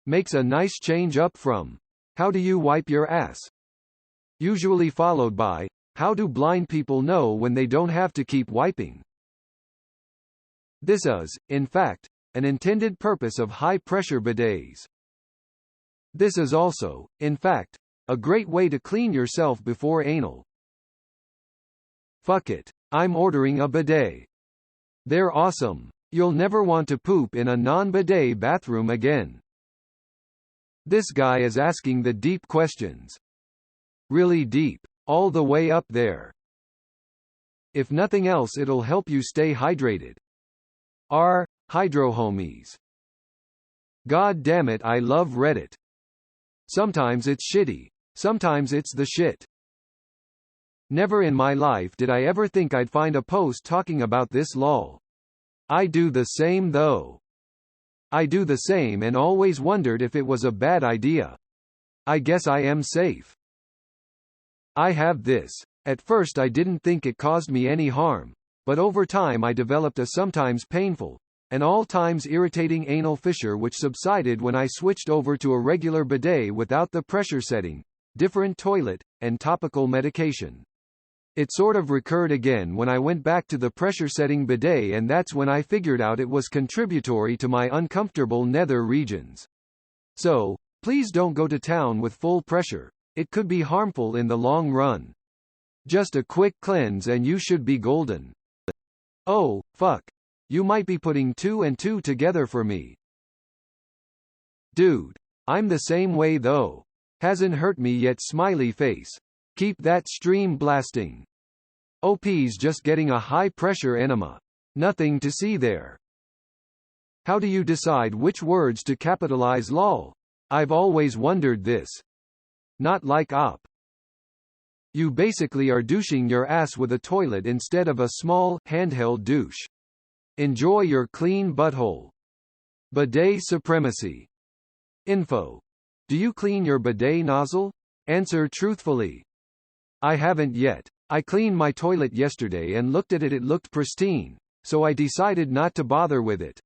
makes a nice change up from "How do you wipe your ass?" usually followed by "How do blind people know when they don't have to keep wiping?" This is, in fact, an intended purpose of high-pressure bidets. This is also, in fact, a great way to clean yourself before anal. Fuck it. I'm ordering a bidet. They're awesome. You'll never want to poop in a non-bidet bathroom again. This guy is asking the deep questions. Really deep. All the way up there. If nothing else, it'll help you stay hydrated. R. Hydrohomies. God damn it, I love Reddit. Sometimes it's shitty. Sometimes it's the shit. Never in my life did I ever think I'd find a post talking about this lol. I do the same though. I do the same and always wondered if it was a bad idea. I guess I am safe. I have this. At first I didn't think it caused me any harm, but over time I developed a sometimes painful, and all times irritating anal fissure which subsided when I switched over to a regular bidet without the pressure setting, different toilet, and topical medication. It sort of recurred again when I went back to the pressure setting bidet, and that's when I figured out it was contributory to my uncomfortable nether regions. So, please don't go to town with full pressure. It could be harmful in the long run. Just a quick cleanse and you should be golden. Oh, fuck. You might be putting 2 and 2 together for me. Dude. I'm the same way though. Hasn't hurt me yet, smiley face. Keep that stream blasting. OP's just getting a high-pressure enema. Nothing to see there. How do you decide which words to capitalize lol? I've always wondered this. Not like op. You basically are douching your ass with a toilet instead of a small, handheld douche. Enjoy your clean butthole. Bidet supremacy. Info. Do you clean your bidet nozzle? Answer truthfully. I haven't yet. I cleaned my toilet yesterday and looked at it. It looked pristine, so I decided not to bother with it.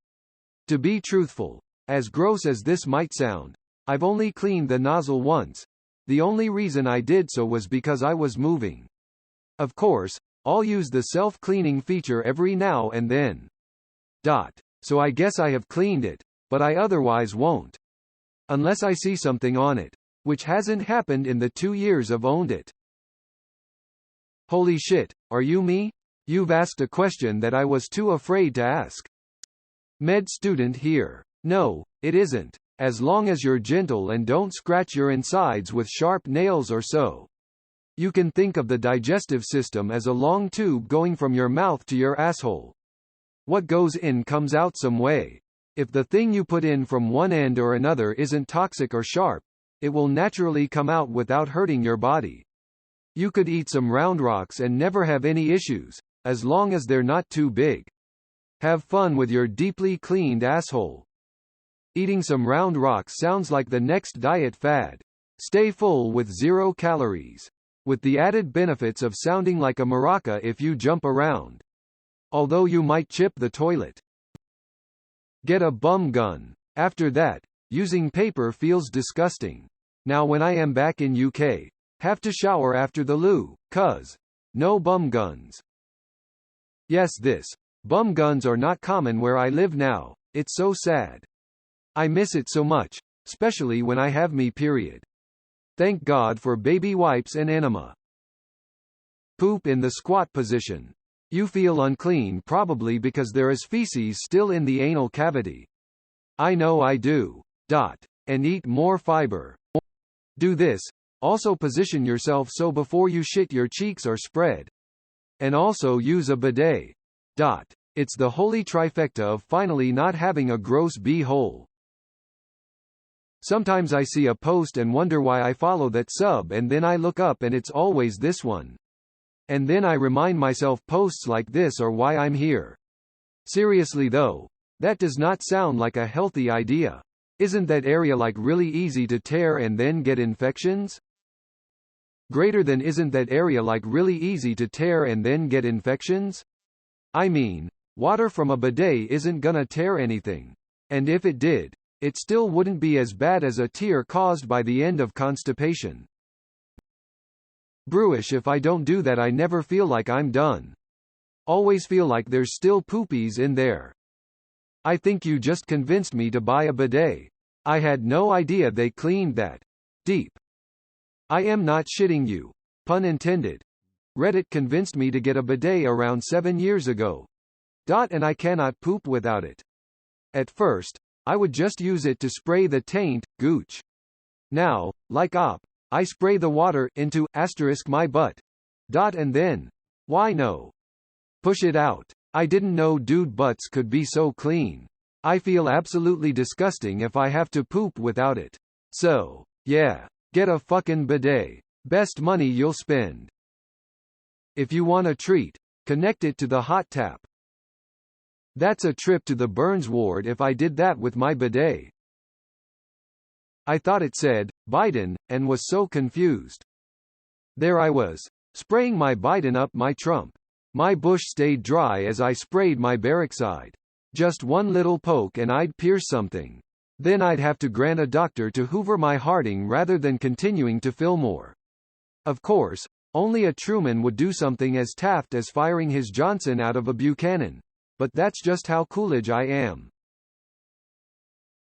To be truthful, as gross as this might sound, I've only cleaned the nozzle once. The only reason I did so was because I was moving. Of course, I'll use the self-cleaning feature every now and then. So I guess I have cleaned it, but I otherwise won't. Unless I see something on it, which hasn't happened in the 2 years I've owned it. Holy shit, are you me? You've asked a question that I was too afraid to ask. Med student here. No, it isn't. As long as you're gentle and don't scratch your insides with sharp nails or so. You can think of the digestive system as a long tube going from your mouth to your asshole. What goes in comes out some way. If the thing you put in from one end or another isn't toxic or sharp, it will naturally come out without hurting your body. You could eat some round rocks and never have any issues, as long as they're not too big. Have fun with your deeply cleaned asshole. Eating some round rocks sounds like the next diet fad. Stay full with 0 calories. With the added benefits of sounding like a maraca if you jump around. Although you might chip the toilet. Get a bum gun. After that, using paper feels disgusting. Now when I am back in UK, have to shower after the loo, cuz no bum guns. Yes, bum guns are not common where I live now. It's so sad. I miss it so much, especially when I have me period. Thank God for baby wipes and enema. Poop in the squat position. You feel unclean probably because there is feces still in the anal cavity. I know I do. And eat more fiber. Do this. Also position yourself so before you shit your cheeks are spread. And also use a bidet. It's the holy trifecta of finally not having a gross bee-hole. Sometimes I see a post and wonder why I follow that sub, and then I look up and it's always this one. And then I remind myself posts like this are why I'm here. Seriously though, that does not sound like a healthy idea. Isn't that area like really easy to tear and then get infections? Greater than isn't that area like really easy to tear and then get infections? I mean, water from a bidet isn't gonna tear anything. And if it did, it still wouldn't be as bad as a tear caused by the end of constipation. Brewish, if I don't do that I never feel like I'm done. Always feel like there's still poopies in there. I think you just convinced me to buy a bidet. I had no idea they cleaned that deep. I am not shitting you. Pun intended. Reddit convinced me to get a bidet around 7 years ago. And I cannot poop without it. At first, I would just use it to spray the taint, gooch. Now, like I spray the water into my butt. And then, why no? Push it out. I didn't know dude butts could be so clean. I feel absolutely disgusting if I have to poop without it. So, yeah, get a fucking bidet. Best money you'll spend. If you want a treat, connect it to the hot tap. That's a trip to the burns ward if I did that with my bidet. I thought it said, Biden, and was so confused. There I was, spraying my Biden up my Trump. My bush stayed dry as I sprayed my baroxide. Just one little poke and I'd pierce something. Then I'd have to grant a doctor to hoover my Harding rather than continuing to fill more. Of course, only a Truman would do something as Taft as firing his Johnson out of a Buchanan. But that's just how Coolidge I am.